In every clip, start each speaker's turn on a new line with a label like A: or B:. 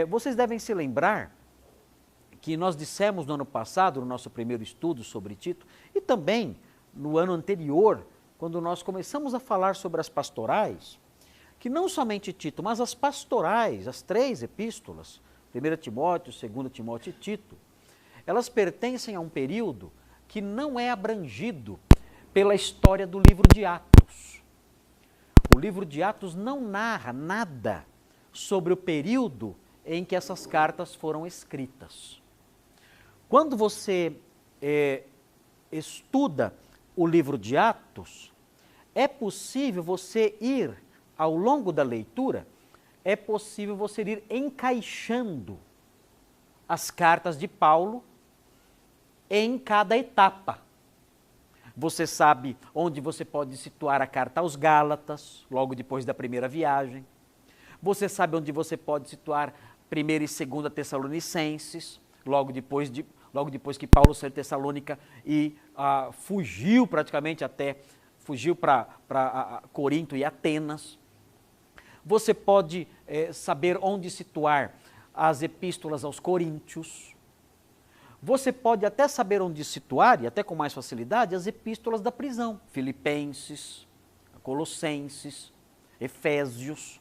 A: Vocês devem se lembrar que nós dissemos no ano passado, no nosso primeiro estudo sobre Tito, e também no ano anterior, quando nós começamos a falar sobre as pastorais, que não somente Tito, mas as pastorais, as 3 epístolas, 1 Timóteo, 2 Timóteo e Tito, elas pertencem a um período que não é abrangido pela história do livro de Atos. O livro de Atos não narra nada sobre o período em que essas cartas foram escritas. Quando você estuda o livro de Atos, é possível você ir, ao longo da leitura, é possível você ir encaixando as cartas de Paulo em cada etapa. Você sabe onde você pode situar a carta aos Gálatas, logo depois da primeira viagem. Você sabe onde você pode situar 1ª e 2ª Tessalonicenses, logo depois que Paulo saiu de Tessalônica e fugiu para Corinto e Atenas. Você pode saber onde situar as epístolas aos Coríntios. Você pode até saber onde situar, e até com mais facilidade, as epístolas da prisão. Filipenses, Colossenses, Efésios.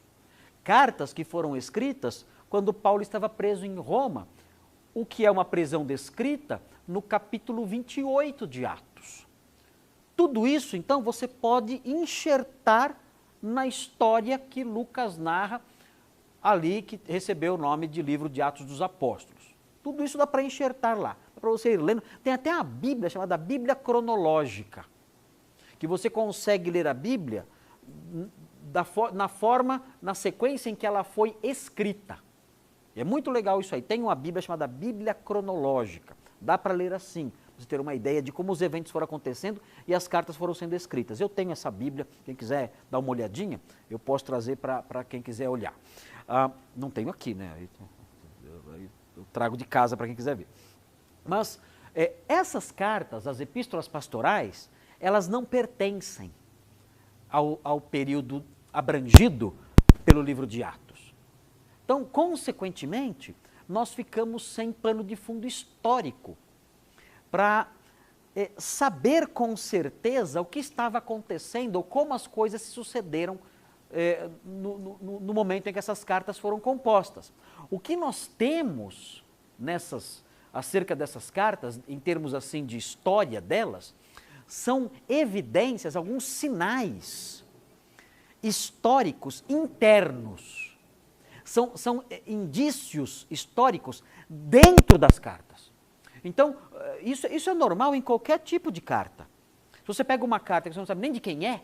A: Cartas que foram escritas quando Paulo estava preso em Roma, o que é uma prisão descrita no capítulo 28 de Atos. Tudo isso, então, você pode enxertar na história que Lucas narra ali, que recebeu o nome de livro de Atos dos Apóstolos. Tudo isso dá para enxertar lá, dá para você ir lendo. Tem até a Bíblia, chamada Bíblia Cronológica, que você consegue ler a Bíblia na sequência em que ela foi escrita. É muito legal isso aí. Tem uma Bíblia chamada Bíblia Cronológica. Dá para ler assim, para você ter uma ideia de como os eventos foram acontecendo e as cartas foram sendo escritas. Eu tenho essa Bíblia, quem quiser dar uma olhadinha, eu posso trazer para quem quiser olhar. Não tenho aqui, né? Eu trago de casa para quem quiser ver. Mas essas cartas, as epístolas pastorais, elas não pertencem ao período abrangido pelo livro de Atos. Então, consequentemente, nós ficamos sem pano de fundo histórico para saber com certeza o que estava acontecendo ou como as coisas se sucederam no momento em que essas cartas foram compostas. O que nós temos acerca dessas cartas, em termos assim de história delas, são evidências, alguns sinais históricos internos. São indícios históricos dentro das cartas. Então, isso é normal em qualquer tipo de carta. Se você pega uma carta que você não sabe nem de quem é,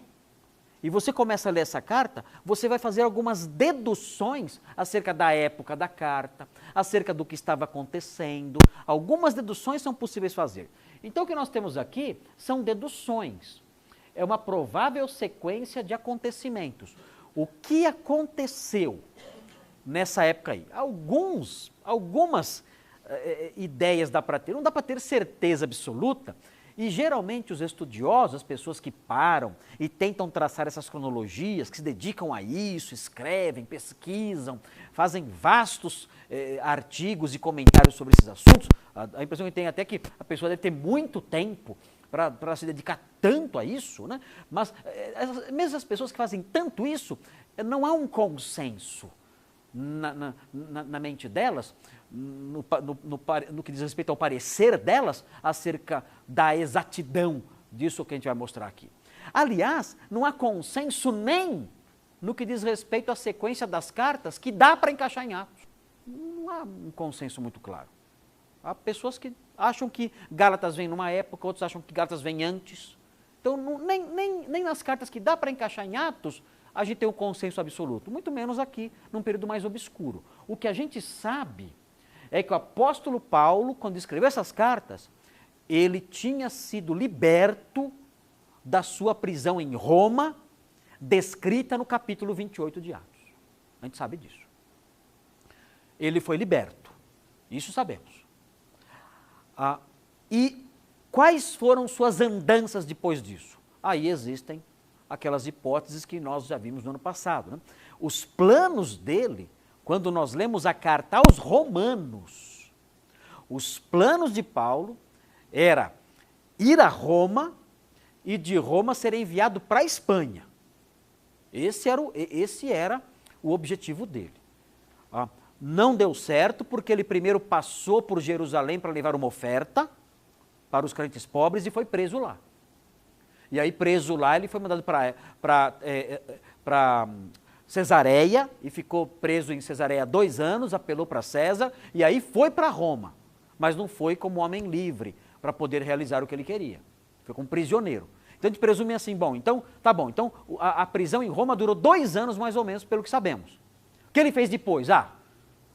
A: e você começa a ler essa carta, você vai fazer algumas deduções acerca da época da carta, acerca do que estava acontecendo. Algumas deduções são possíveis fazer. Então, o que nós temos aqui são deduções. É uma provável sequência de acontecimentos. O que aconteceu nessa época aí? Algumas ideias dá para ter, não dá para ter certeza absoluta, e geralmente os estudiosos, as pessoas que param e tentam traçar essas cronologias, que se dedicam a isso, escrevem, pesquisam, fazem vastos artigos e comentários sobre esses assuntos, a impressão que tem até que a pessoa deve ter muito tempo para se dedicar tanto a isso, né? Mas mesmo as pessoas que fazem tanto isso, não há um consenso na mente delas, no que diz respeito ao parecer delas, acerca da exatidão disso que a gente vai mostrar aqui. Aliás, não há consenso nem no que diz respeito à sequência das cartas, que dá para encaixar em Atos. Não há um consenso muito claro. Há pessoas que acham que Gálatas vem numa época, outros acham que Gálatas vem antes. Então, nem nas cartas que dá para encaixar em Atos, a gente tem um consenso absoluto, muito menos aqui, num período mais obscuro. O que a gente sabe é que o apóstolo Paulo, quando escreveu essas cartas, ele tinha sido liberto da sua prisão em Roma, descrita no capítulo 28 de Atos. A gente sabe disso. Ele foi liberto, isso sabemos. E quais foram suas andanças depois disso? Aí existem aquelas hipóteses que nós já vimos no ano passado, né? Os planos dele quando nós lemos a carta aos Romanos, os planos de Paulo era ir a Roma e de Roma ser enviado para a Espanha. Esse era o objetivo dele. Não deu certo porque ele primeiro passou por Jerusalém para levar uma oferta para os crentes pobres e foi preso lá. E aí, preso lá, ele foi mandado para Cesareia e ficou preso em Cesareia 2 anos, apelou para César e aí foi para Roma. Mas não foi como homem livre para poder realizar o que ele queria. Foi como prisioneiro. Então a gente presume assim, bom, então, tá bom, então a prisão em Roma durou 2 anos mais ou menos, pelo que sabemos. O que ele fez depois?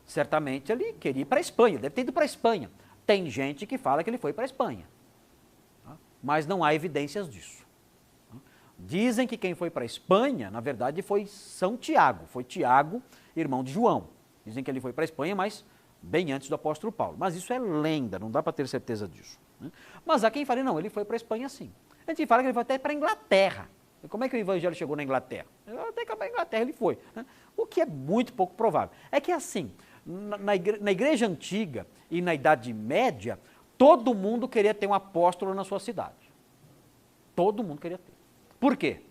A: Certamente ele queria ir para a Espanha, deve ter ido para a Espanha. Tem gente que fala que ele foi para a Espanha, mas não há evidências disso. Dizem que quem foi para a Espanha, na verdade, foi São Tiago, foi Tiago, irmão de João. Dizem que ele foi para a Espanha, mas bem antes do apóstolo Paulo. Mas isso é lenda, não dá para ter certeza disso. Mas há quem fale, não, ele foi para a Espanha sim. A gente fala que ele foi até para a Inglaterra. E como é que o evangelho chegou na Inglaterra? Até que para a Inglaterra ele foi. O que é muito pouco provável. É que assim, na igreja antiga e na Idade Média, todo mundo queria ter um apóstolo na sua cidade. Todo mundo queria ter. Por quê?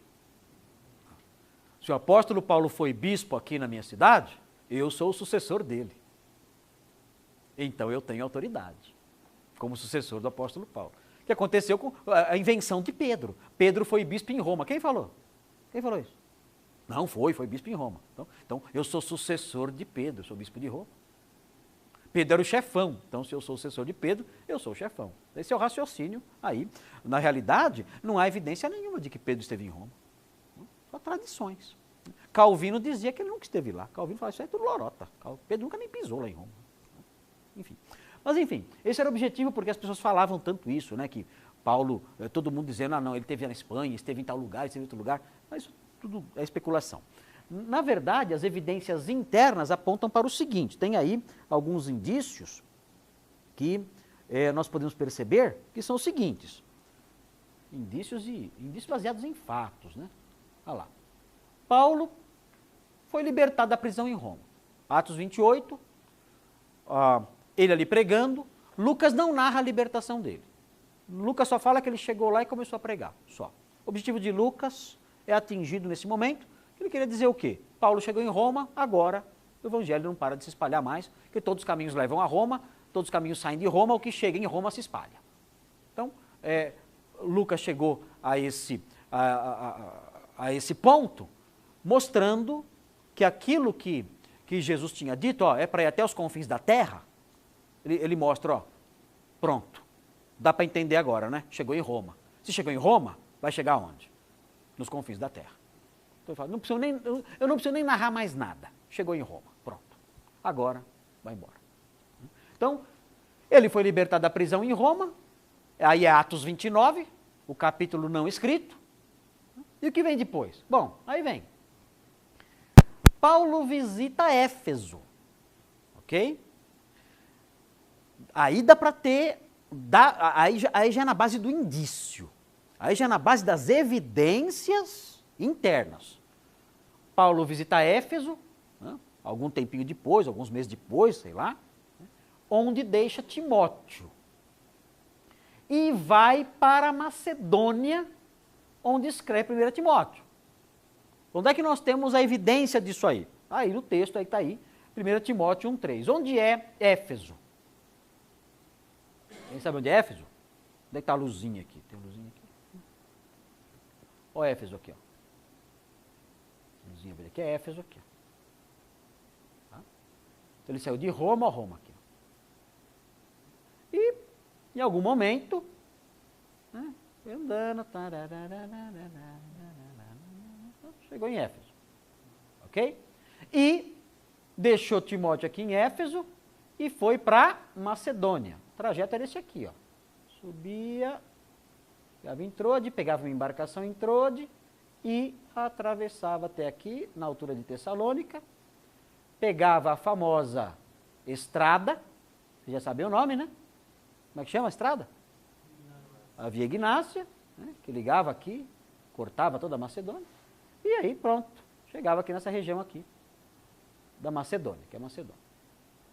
A: Se o apóstolo Paulo foi bispo aqui na minha cidade, eu sou o sucessor dele. Então eu tenho autoridade, como sucessor do apóstolo Paulo. O que aconteceu com a invenção de Pedro. Pedro foi bispo em Roma. Quem falou? Quem falou isso? Não foi bispo em Roma. Então eu sou sucessor de Pedro, eu sou bispo de Roma. Pedro era o chefão, então se eu sou o sucessor de Pedro, eu sou o chefão. Esse é o raciocínio aí. Na realidade, não há evidência nenhuma de que Pedro esteve em Roma. Só tradições. Calvino dizia que ele nunca esteve lá. Calvino falava, isso é tudo lorota. Pedro nunca nem pisou lá em Roma. Enfim. Mas enfim, esse era o objetivo porque as pessoas falavam tanto isso, né? Que Paulo, todo mundo dizendo, não, ele esteve na Espanha, esteve em tal lugar, esteve em outro lugar. Mas isso tudo é especulação. Na verdade, as evidências internas apontam para o seguinte, tem aí alguns indícios que nós podemos perceber que são os seguintes. Indícios baseados em fatos, né? Olha lá. Paulo foi libertado da prisão em Roma. Atos 28, ele ali pregando. Lucas não narra a libertação dele. Lucas só fala que ele chegou lá e começou a pregar, só. O objetivo de Lucas é atingido nesse momento. Ele queria dizer o quê? Paulo chegou em Roma, agora o evangelho não para de se espalhar mais, porque todos os caminhos levam a Roma, todos os caminhos saem de Roma, o que chega em Roma se espalha. Então, Lucas chegou a esse ponto, mostrando que aquilo que Jesus tinha dito, é para ir até os confins da terra, ele mostra, pronto, dá para entender agora, né? Chegou em Roma. Se chegou em Roma, vai chegar aonde? Nos confins da terra. Então eu falo, eu não preciso nem narrar mais nada. Chegou em Roma, pronto. Agora, vai embora. Então, ele foi libertado da prisão em Roma, aí é Atos 29, o capítulo não escrito. E o que vem depois? Bom, aí vem. Paulo visita Éfeso, ok? Aí dá para ter, aí já é na base do indício, aí já é na base das evidências internas. Paulo visita Éfeso, algum tempinho depois, alguns meses depois, sei lá, onde deixa Timóteo. E vai para Macedônia, onde escreve 1 Timóteo. Onde é que nós temos a evidência disso aí? Aí no texto, aí está aí, 1 Timóteo 1,3. Onde é Éfeso? Quem sabe onde é Éfeso? Onde é que está a luzinha aqui? Tem uma luzinha aqui. Olha Éfeso aqui, ó. Luzinha aqui é Éfeso aqui. Tá? Então ele saiu de Roma a Roma aqui. E em algum momento, né, foi andando, chegou em Éfeso. Ok? E deixou Timóteo aqui em Éfeso e foi para Macedônia. O trajeto era esse aqui, ó. Subia, pegava em Trode, pegava uma embarcação em Trode e atravessava até aqui, na altura de Tessalônica, pegava a famosa estrada, você já sabia o nome, né? Como é que chama a estrada? A Via Ignácia, né, que ligava aqui, cortava toda a Macedônia, e aí pronto, chegava aqui nessa região aqui. da Macedônia, que é a Macedônia.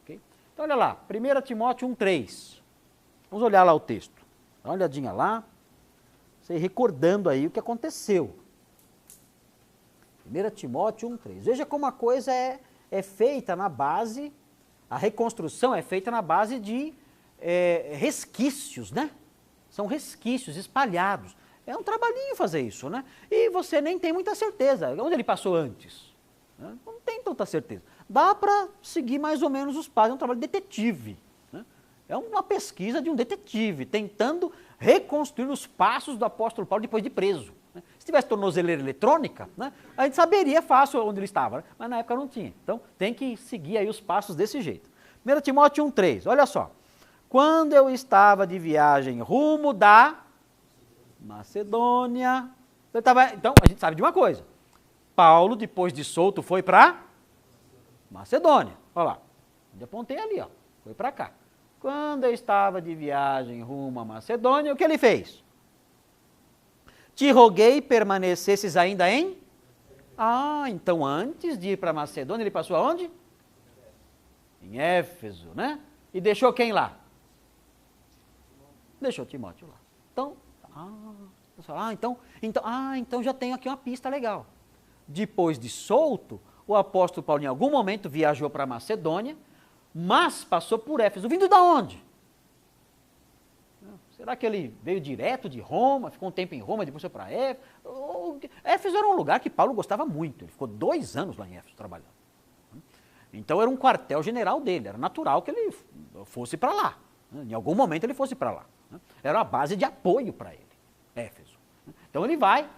A: Okay? Então, olha lá, 1 Timóteo 1,3. Vamos olhar lá o texto. Dá uma olhadinha lá, você recordando aí o que aconteceu. 1 Timóteo 1,3. Veja como a coisa é feita na base, a reconstrução é feita na base de resquícios, né? São resquícios espalhados. É um trabalhinho fazer isso, né? E você nem tem muita certeza. Onde ele passou antes? Não tem tanta certeza. Dá para seguir mais ou menos os passos. É um trabalho de detetive. Né? É uma pesquisa de um detetive, tentando reconstruir os passos do apóstolo Paulo depois de preso. Né? Se tivesse tornozeleira eletrônica, né, a gente saberia fácil onde ele estava, né? Mas na época não tinha. Então tem que seguir aí os passos desse jeito. 1 Timóteo 1,3, olha só. Quando eu estava de viagem rumo da Macedônia, então a gente sabe de uma coisa. Paulo, depois de solto, foi para Macedônia. Olha lá, eu apontei ali, ó, foi para cá. Quando eu estava de viagem rumo à Macedônia, o que ele fez? Te roguei permanecesses ainda em? Então antes de ir para Macedônia, ele passou aonde? Em Éfeso, né? E deixou quem lá? Deixou Timóteo lá. Então já tenho aqui uma pista legal. Depois de solto, o apóstolo Paulo em algum momento viajou para Macedônia, mas passou por Éfeso. Vindo da onde? Será que ele veio direto de Roma, ficou um tempo em Roma, depois foi para Éfeso? Éfeso era um lugar que Paulo gostava muito, ele ficou 2 anos lá em Éfeso trabalhando. Então era um quartel-general dele, era natural que ele fosse para lá. Em algum momento ele fosse para lá. Era uma base de apoio para ele, Éfeso. Então ele vai,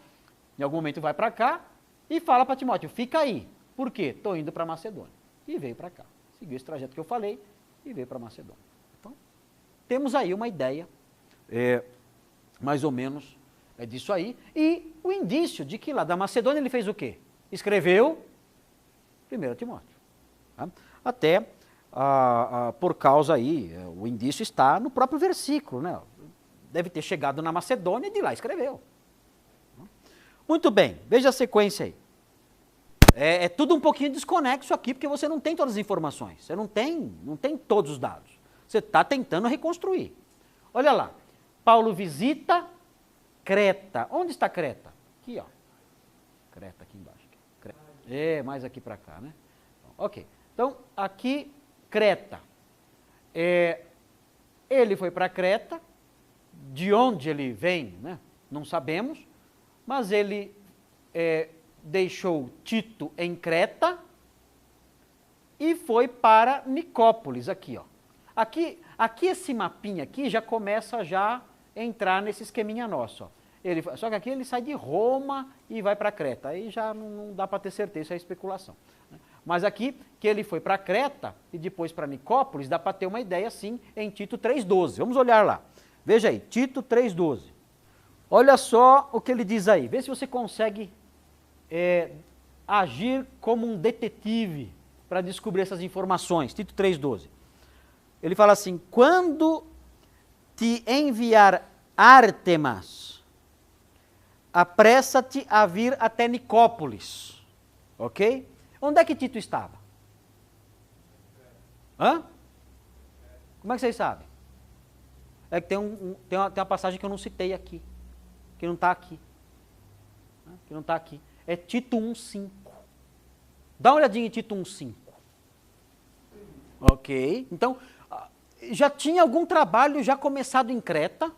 A: em algum momento vai para cá e fala para Timóteo, fica aí. Por quê? Estou indo para Macedônia. E veio para cá. Seguiu esse trajeto que eu falei e veio para Macedônia. Então, temos aí uma ideia, mais ou menos, disso aí. E o indício de que lá da Macedônia ele fez o quê? Escreveu 1 Timóteo. Tá? Até por causa aí, o indício está no próprio versículo, né? Deve ter chegado na Macedônia e de lá escreveu. Muito bem, veja a sequência aí. É tudo um pouquinho desconexo aqui, porque você não tem todas as informações, você não tem todos os dados. Você está tentando reconstruir. Olha lá, Paulo visita Creta. Onde está Creta? Aqui, ó. Creta aqui embaixo. Creta. Mais aqui para cá, né? Ok, então aqui Creta. Ele foi para Creta, de onde ele vem, né? Não sabemos, mas ele deixou Tito em Creta e foi para Nicópolis, aqui, ó. Aqui esse mapinha aqui já começa a entrar nesse esqueminha nosso, ó. Só que aqui ele sai de Roma e vai para Creta, aí já não dá para ter certeza, isso é especulação. Mas aqui, que ele foi para Creta e depois para Nicópolis, dá para ter uma ideia, sim, em Tito 3,12. Vamos olhar lá. Veja aí, Tito 3,12. Olha só o que ele diz aí. Vê se você consegue agir como um detetive para descobrir essas informações. Tito 3,12. Ele fala assim, quando te enviar Ártemas, apressa-te a vir até Nicópolis. Ok? Onde é que Tito estava? Como é que vocês sabem? É que tem uma passagem que eu não citei aqui, que não está aqui. Que não está aqui. É Tito 1,5. Dá uma olhadinha em Tito 1,5. Ok? Então, já tinha algum trabalho já começado em Creta,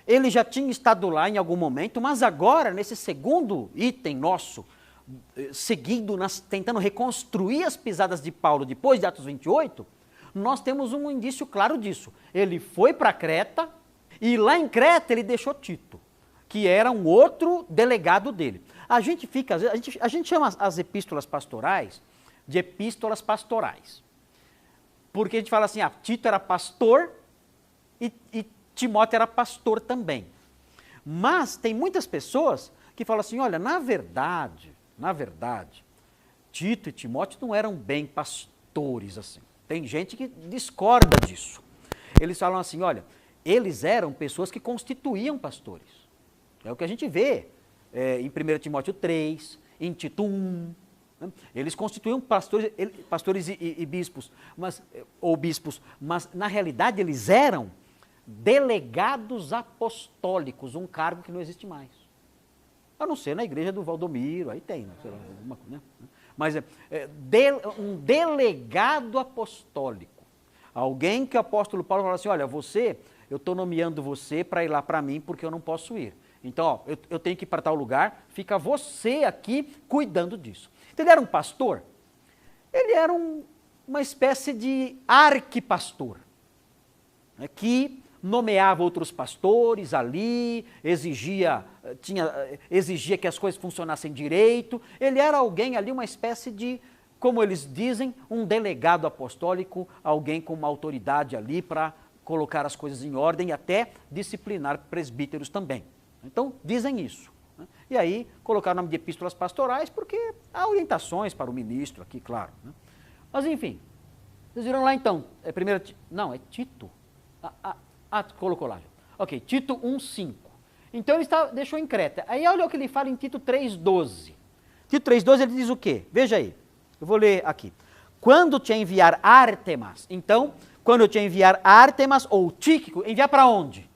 A: ele já tinha estado lá em algum momento, mas agora, nesse segundo item nosso, tentando reconstruir as pisadas de Paulo depois de Atos 28, nós temos um indício claro disso. Ele foi para Creta e lá em Creta ele deixou Tito, que era um outro delegado dele. A gente chama as epístolas pastorais de epístolas pastorais. Porque a gente fala assim, Tito era pastor e Timóteo era pastor também. Mas tem muitas pessoas que falam assim, olha, na verdade, Tito e Timóteo não eram bem pastores assim. Tem gente que discorda disso. Eles falam assim, olha, eles eram pessoas que constituíam pastores. É o que a gente vê em 1 Timóteo 3, em Tito 1. né? Eles constituíam pastores e bispos, ou bispos, mas na realidade eles eram delegados apostólicos, um cargo que não existe mais. A não ser na igreja do Valdomiro, aí tem, sei lá, alguma coisa, né? Mas um delegado apostólico. Alguém que o apóstolo Paulo fala assim, olha, eu estou nomeando você para ir lá para mim porque eu não posso ir. Então, ó, eu tenho que ir para tal lugar, fica você aqui cuidando disso. Então, ele era um pastor? Ele era uma espécie de arquipastor, né, que nomeava outros pastores ali, exigia que as coisas funcionassem direito. Ele era alguém ali, uma espécie de, como eles dizem, um delegado apostólico, alguém com uma autoridade ali para colocar as coisas em ordem e até disciplinar presbíteros também. Então, dizem isso. Né? E aí, colocaram o nome de epístolas pastorais, porque há orientações para o ministro aqui, claro. Né? Mas, enfim, vocês viram lá então, não, é Tito. Colocou lá. Ok, Tito 1,5. Então, ele deixou em Creta. Aí, olha o que ele fala em Tito 3,12. Tito 3,12, ele diz o quê? Veja aí, eu vou ler aqui. Quando te enviar Ártemas, então, quando eu te enviar Ártemas ou Tíquico, enviar para onde?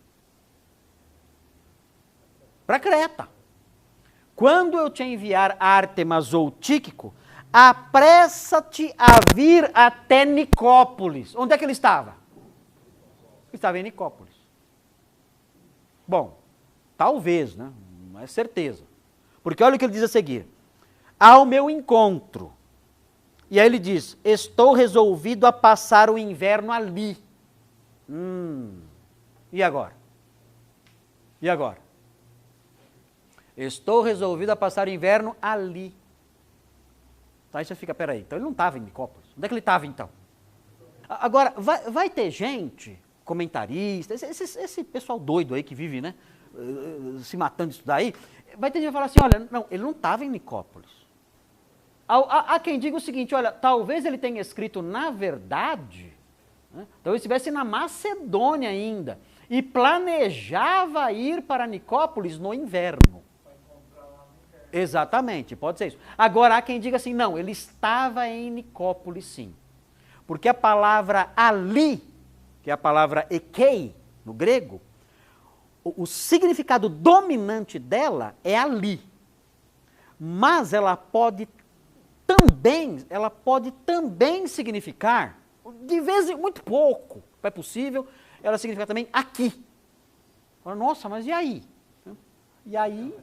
A: Para Creta. Quando eu te enviar Ártemas ou Tíquico, apressa-te a vir até Nicópolis. Onde é que ele estava? Ele estava em Nicópolis. Bom, talvez, né? Não é certeza. Porque olha o que ele diz a seguir. Ao meu encontro. E aí ele diz, estou resolvido a passar o inverno ali. E agora? E agora? Estou resolvido a passar o inverno ali. Aí você fica, peraí, então ele não estava em Nicópolis. Onde é que ele estava então? Agora, vai ter gente, comentarista, esse pessoal doido aí que vive, né, se matando de estudar aí, vai ter gente que falar assim, olha, não, ele não estava em Nicópolis. Há quem diga o seguinte, olha, talvez ele tenha escrito na verdade, né, talvez estivesse na Macedônia ainda, e planejava ir para Nicópolis no inverno. Exatamente, pode ser isso. Agora, há quem diga assim, não, ele estava em Nicópolis sim. Porque a palavra ali, que é a palavra ekei, no grego, o significado dominante dela é ali. Mas ela pode também significar, de vez em muito pouco, é possível, ela significa também aqui. Nossa, mas e aí? E aí?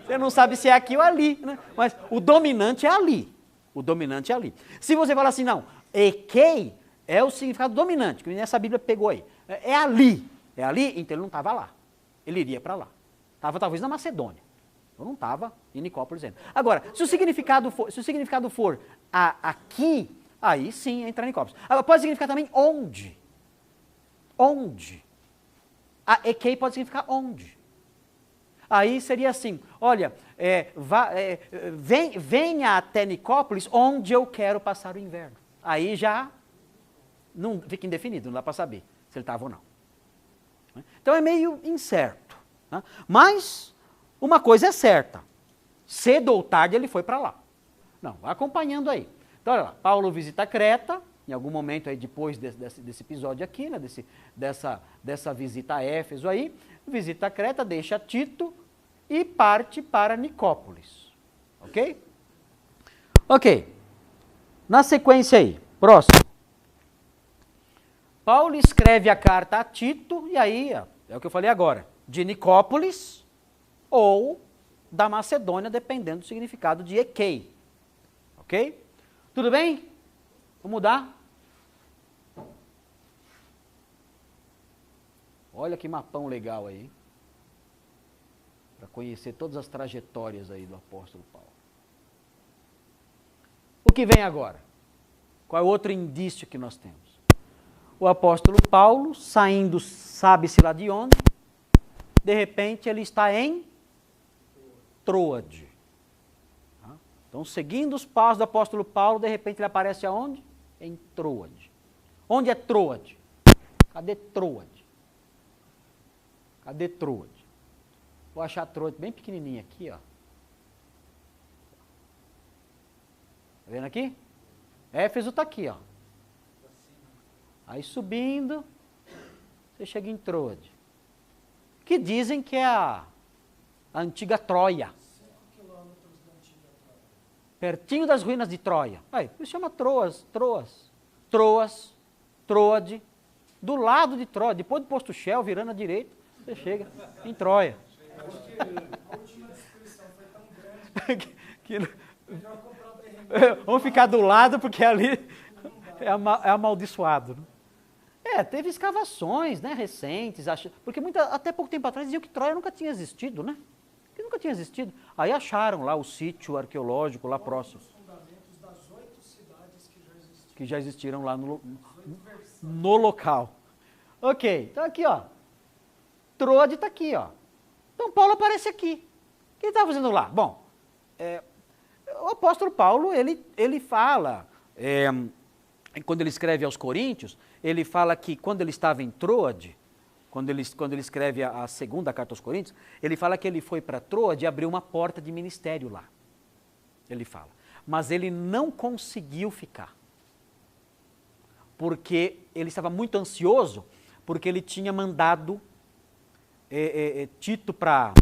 A: Você não sabe se é aqui ou ali, né? Mas o dominante é ali. O dominante é ali. Se você falar assim, não, ekei é o significado dominante, que essa Bíblia pegou aí. É ali. É ali, então ele não estava lá. Ele iria para lá. Estava talvez na Macedônia. Eu não estava em Nicópolis ainda. Agora, se o significado for aqui, aí sim entra em Nicópolis. Agora, pode significar também onde. Onde. A ekei pode significar onde. Aí seria assim, olha, venha até Nicópolis, onde eu quero passar o inverno. Aí já não fica indefinido, não dá para saber se ele estava ou não. Então é meio incerto. Né? Mas uma coisa é certa, cedo ou tarde ele foi para lá. Não, vai acompanhando aí. Então olha lá, Paulo visita Creta, em algum momento aí depois desse episódio aqui, né, dessa visita a Éfeso aí, visita Creta, deixa Tito e parte para Nicópolis. Ok? Ok. Na sequência aí, próximo. Paulo escreve a carta a Tito, e aí, é o que eu falei agora, de Nicópolis ou da Macedônia, dependendo do significado de ekei. Ok? Tudo bem? Vamos mudar? Olha que mapão legal aí, para conhecer todas as trajetórias aí do apóstolo Paulo. O que vem agora? Qual é o outro indício que nós temos? O apóstolo Paulo, saindo, sabe-se lá de onde, de repente ele está em Troade. Então, seguindo os passos do apóstolo Paulo, de repente ele aparece aonde? Em Troade. Onde é Troade? Cadê Troade? Cadê Troade? Vou achar Troade bem pequenininha aqui, ó. Tá vendo aqui? Éfeso está aqui, ó. Aí subindo, você chega em Troade. Que dizem que é a antiga Troia.
B: 5 quilômetros da antiga Troia.
A: Pertinho das ruínas de Troia. Aí, isso chama Troas, Troade. Do lado de Troia, depois do posto Shell, virando à direita, você chega em Troia.
B: Acho que a última descrição foi tão grande melhor comprar o terreno.
A: Vamos ficar do lado, porque ali é amaldiçoado. Né? Teve escavações, né, recentes, porque até pouco tempo atrás diziam que Troia nunca tinha existido, né? Que nunca tinha existido. Aí acharam lá o sítio arqueológico lá próximo.
B: Os fundamentos das 8 cidades
A: Que já existiram lá no local. Ok, então aqui, ó. Troade está aqui, ó. Então Paulo aparece aqui. O que ele estava fazendo lá? Bom, o apóstolo Paulo, ele fala, quando ele escreve aos Coríntios, ele fala que quando ele estava em Troade, quando ele escreve a segunda carta aos Coríntios, ele fala que ele foi para Troade e abriu uma porta de ministério lá. Ele fala. Mas ele não conseguiu ficar. Porque ele estava muito ansioso, porque ele tinha mandado Tito para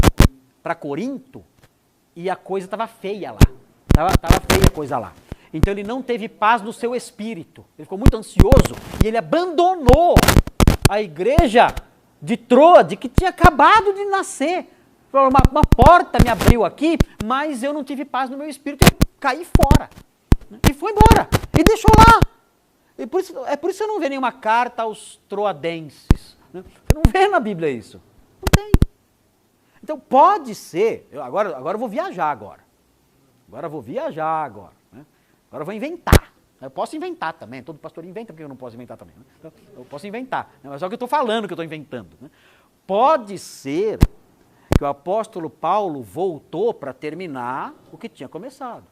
A: Corinto e a coisa estava feia lá. Estava feia a coisa lá. Então ele não teve paz no seu espírito. Ele ficou muito ansioso e ele abandonou a igreja de Troade, que tinha acabado de nascer. Uma porta me abriu aqui, mas eu não tive paz no meu espírito. Eu caí fora. E foi embora. E deixou lá. E por isso que você não vê nenhuma carta aos troadenses. Né? Você não vê na Bíblia isso. Não tem. Então pode ser, agora eu vou viajar agora. Agora eu vou inventar. Eu posso inventar também, todo pastor inventa, porque eu não posso inventar também. Né? Então, eu posso inventar, né? Mas só que eu estou falando que eu estou inventando. Né? Pode ser que o apóstolo Paulo voltou para terminar o que tinha começado.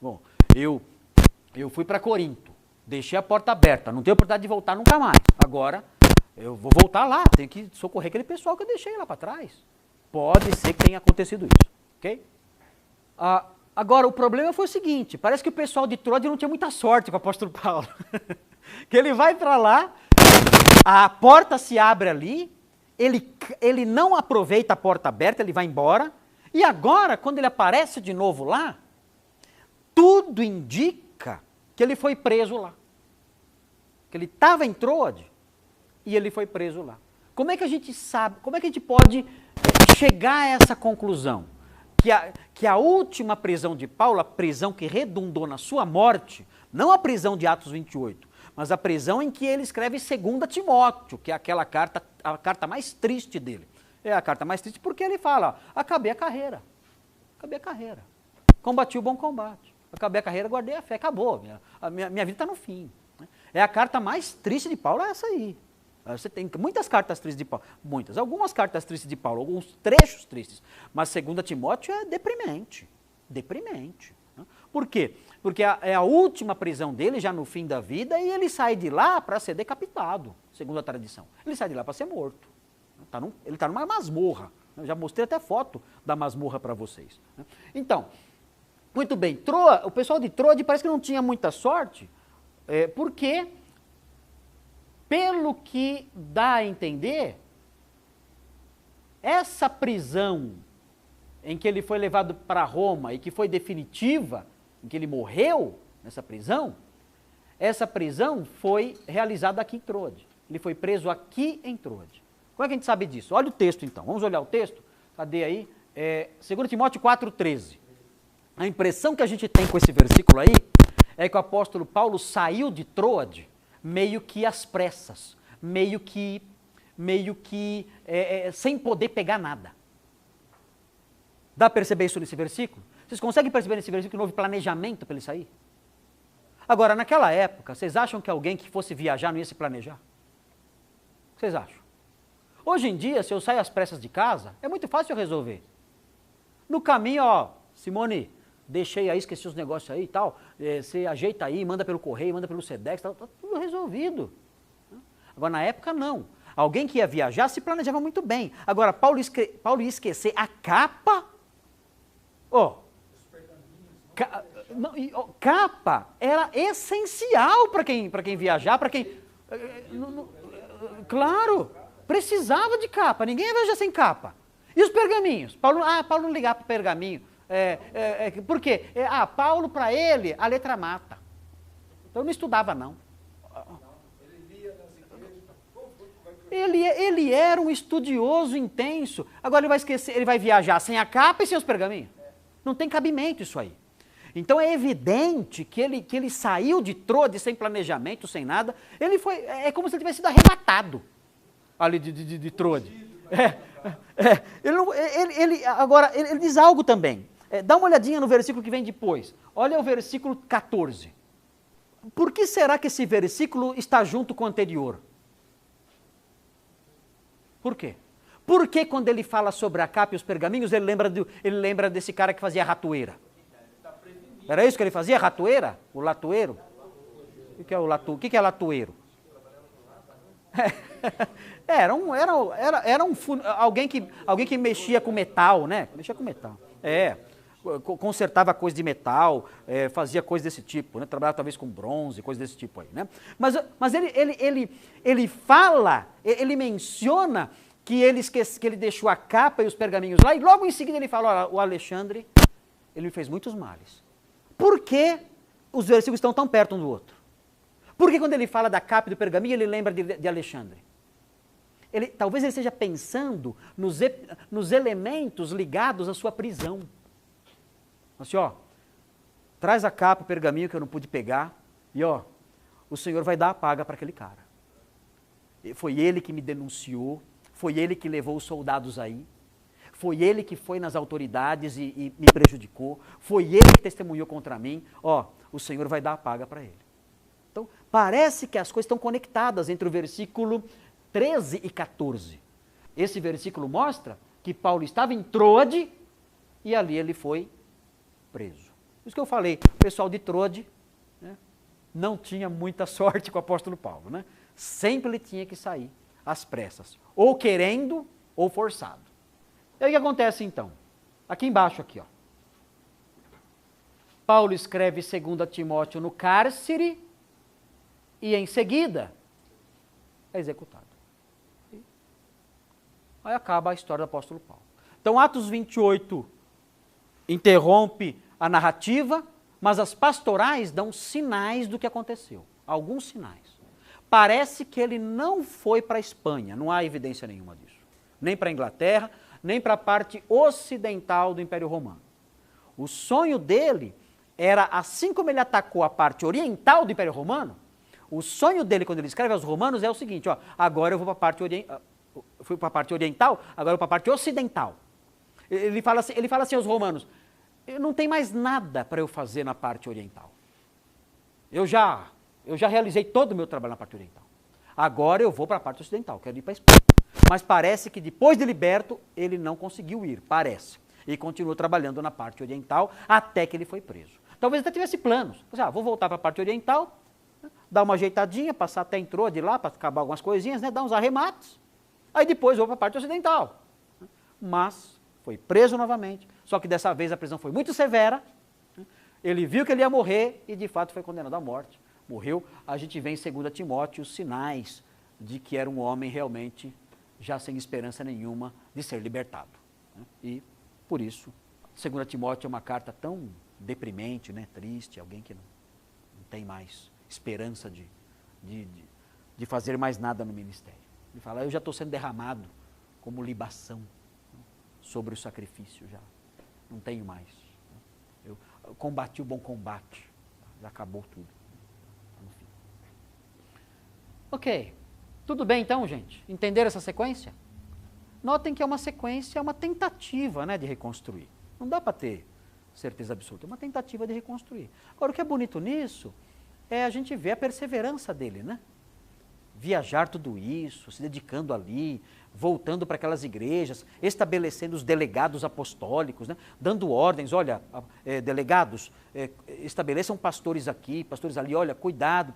A: Bom, eu fui para Corinto. Deixei a porta aberta, não tenho oportunidade de voltar nunca mais. Agora, eu vou voltar lá, tenho que socorrer aquele pessoal que eu deixei lá para trás. Pode ser que tenha acontecido isso, ok? Agora, o problema foi o seguinte, parece que o pessoal de Troade não tinha muita sorte com o apóstolo Paulo. Que ele vai para lá, a porta se abre ali, ele não aproveita a porta aberta, ele vai embora, e agora, quando ele aparece de novo lá, tudo indica que ele foi preso lá. Que ele estava em Troade e ele foi preso lá. Como é que a gente sabe, como é que a gente pode chegar a essa conclusão? Que a última prisão de Paulo, a prisão que redundou na sua morte, não a prisão de Atos 28, mas a prisão em que ele escreve 2 Timóteo, que é aquela carta, a carta mais triste dele. É a carta mais triste porque ele fala, acabei a carreira, combati o bom combate, acabei a carreira, guardei a fé, acabou, minha vida está no fim. É a carta mais triste de Paulo, é essa aí. Você tem muitas cartas tristes de Paulo, algumas cartas tristes de Paulo, alguns trechos tristes, mas 2 Timóteo é deprimente. Por quê? Porque é a última prisão dele, já no fim da vida, e ele sai de lá para ser decapitado, segundo a tradição. Ele sai de lá para ser morto. Ele está numa masmorra. Eu já mostrei até foto da masmorra para vocês. Então, muito bem, o pessoal de Troade parece que não tinha muita sorte, porque, pelo que dá a entender, essa prisão em que ele foi levado para Roma e que foi definitiva, em que ele morreu nessa prisão, essa prisão foi realizada aqui em Troade. Ele foi preso aqui em Troade. Como é que a gente sabe disso? Olha o texto então, vamos olhar o texto. Cadê aí? 2 Timóteo 4,13. A impressão que a gente tem com esse versículo aí é que o apóstolo Paulo saiu de Troade meio que às pressas, meio que sem poder pegar nada. Dá para perceber isso nesse versículo? Vocês conseguem perceber nesse versículo que não houve planejamento para ele sair? Agora, naquela época, vocês acham que alguém que fosse viajar não ia se planejar? O que vocês acham? Hoje em dia, se eu saio às pressas de casa, é muito fácil eu resolver. No caminho, ó, Simone, deixei aí, esqueci os negócios aí e tal, você ajeita aí, manda pelo correio, manda pelo Sedex, tá tudo resolvido. Agora, na época, não. Alguém que ia viajar se planejava muito bem. Agora, Paulo ia esquecer a capa. Não, capa era essencial para quem viajar, para quem... Claro, precisava de capa, ninguém ia viajar sem capa. E os pergaminhos? Paulo não ligava para o pergaminho. Por quê? Paulo, para ele, a letra mata. Então não estudava, não. Ele era um estudioso intenso. Agora ele vai esquecer, ele vai viajar sem a capa e sem os pergaminhos. Não tem cabimento isso aí. Então é evidente que ele saiu de Troade sem planejamento, sem nada. Ele foi, é como se ele tivesse sido arrebatado ali de Troade. Agora, ele diz algo também. Dá uma olhadinha no versículo que vem depois. Olha o versículo 14. Por que será que esse versículo está junto com o anterior? Por quê? Porque quando ele fala sobre a capa e os pergaminhos, ele lembra desse cara que fazia ratoeira. Era isso que ele fazia? Ratoeira? O latoeiro? O que é o latoeiro? O que é latoeiro? Era alguém que mexia com metal, né? Mexia com metal. Consertava coisa de metal, fazia coisa desse tipo, né? Trabalhava talvez com bronze, coisa desse tipo aí, né? Mas ele fala, ele menciona que ele deixou a capa e os pergaminhos lá, e logo em seguida ele fala, olha, o Alexandre, ele me fez muitos males. Por que os versículos estão tão perto um do outro? Porque quando ele fala da capa e do pergaminho, ele lembra de Alexandre. Talvez ele esteja pensando nos elementos ligados à sua prisão. Assim, traz a capa e o pergaminho que eu não pude pegar, e o Senhor vai dar a paga para aquele cara. Foi ele que me denunciou, foi ele que levou os soldados aí, foi ele que foi nas autoridades e me prejudicou, foi ele que testemunhou contra mim, o Senhor vai dar a paga para ele. Então, parece que as coisas estão conectadas entre o versículo 13 e 14. Esse versículo mostra que Paulo estava em Troade e ali ele foi preso. Isso que eu falei, o pessoal de Troade, né, não tinha muita sorte com o apóstolo Paulo, né? Sempre ele tinha que sair às pressas, ou querendo ou forçado. E aí o que acontece então? Aqui embaixo, aqui, Paulo escreve 2 Timóteo no cárcere e em seguida é executado. Aí acaba a história do apóstolo Paulo. Então Atos 28 interrompe a narrativa, mas as pastorais dão sinais do que aconteceu. Alguns sinais. Parece que ele não foi para a Espanha, não há evidência nenhuma disso. Nem para a Inglaterra, nem para a parte ocidental do Império Romano. O sonho dele era, assim como ele atacou a parte oriental do Império Romano, o sonho dele, quando ele escreve aos romanos, é o seguinte, agora eu vou para a parte oriental, fui para a parte oriental, agora eu vou para a parte ocidental. Ele fala assim aos romanos, não tem mais nada para eu fazer na parte oriental. Eu já realizei todo o meu trabalho na parte oriental. Agora eu vou para a parte ocidental, quero ir para a Espanha. Mas parece que depois de liberto, ele não conseguiu ir, parece. E continuou trabalhando na parte oriental até que ele foi preso. Talvez até tivesse planos. Vou voltar para a parte oriental, dar uma ajeitadinha, passar até entrou de lá para acabar algumas coisinhas, né, dar uns arremates. Aí depois vou para a parte ocidental. Mas foi preso novamente, só que dessa vez a prisão foi muito severa. Ele viu que ele ia morrer e de fato foi condenado à morte. Morreu. A gente vê em 2 Timóteo os sinais de que era um homem realmente já sem esperança nenhuma de ser libertado. E por isso, 2 Timóteo é uma carta tão deprimente, né, triste, alguém que não tem mais esperança de fazer mais nada no ministério. Ele fala, eu já estou sendo derramado como libação sobre o sacrifício, já não tenho mais. Eu combati o bom combate, já acabou tudo. Enfim. Ok, tudo bem então, gente? Entenderam essa sequência? Notem que é uma sequência, é uma tentativa, né, de reconstruir. Não dá para ter certeza absoluta, é uma tentativa de reconstruir. Agora, o que é bonito nisso é a gente ver a perseverança dele, né? Viajar tudo isso, se dedicando ali, voltando para aquelas igrejas, estabelecendo os delegados apostólicos, né? Dando ordens, olha, delegados, estabeleçam pastores aqui, pastores ali, olha, cuidado,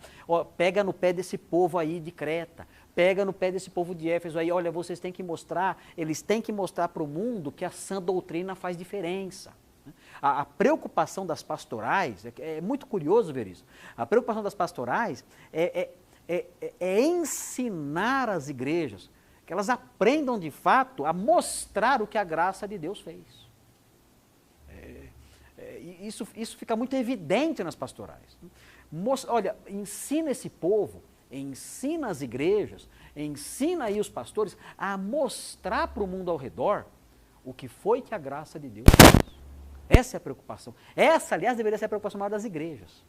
A: pega no pé desse povo aí de Creta, pega no pé desse povo de Éfeso aí, olha, vocês têm que mostrar, eles têm que mostrar para o mundo que a sã doutrina faz diferença. a preocupação das pastorais, é muito curioso ver isso, a preocupação das pastorais é ensinar as igrejas, que elas aprendam de fato a mostrar o que a graça de Deus fez. Isso fica muito evidente nas pastorais. Olha, ensina esse povo, ensina as igrejas, ensina aí os pastores a mostrar para o mundo ao redor o que foi que a graça de Deus fez. Essa é a preocupação. Essa, aliás, deveria ser a preocupação maior das igrejas.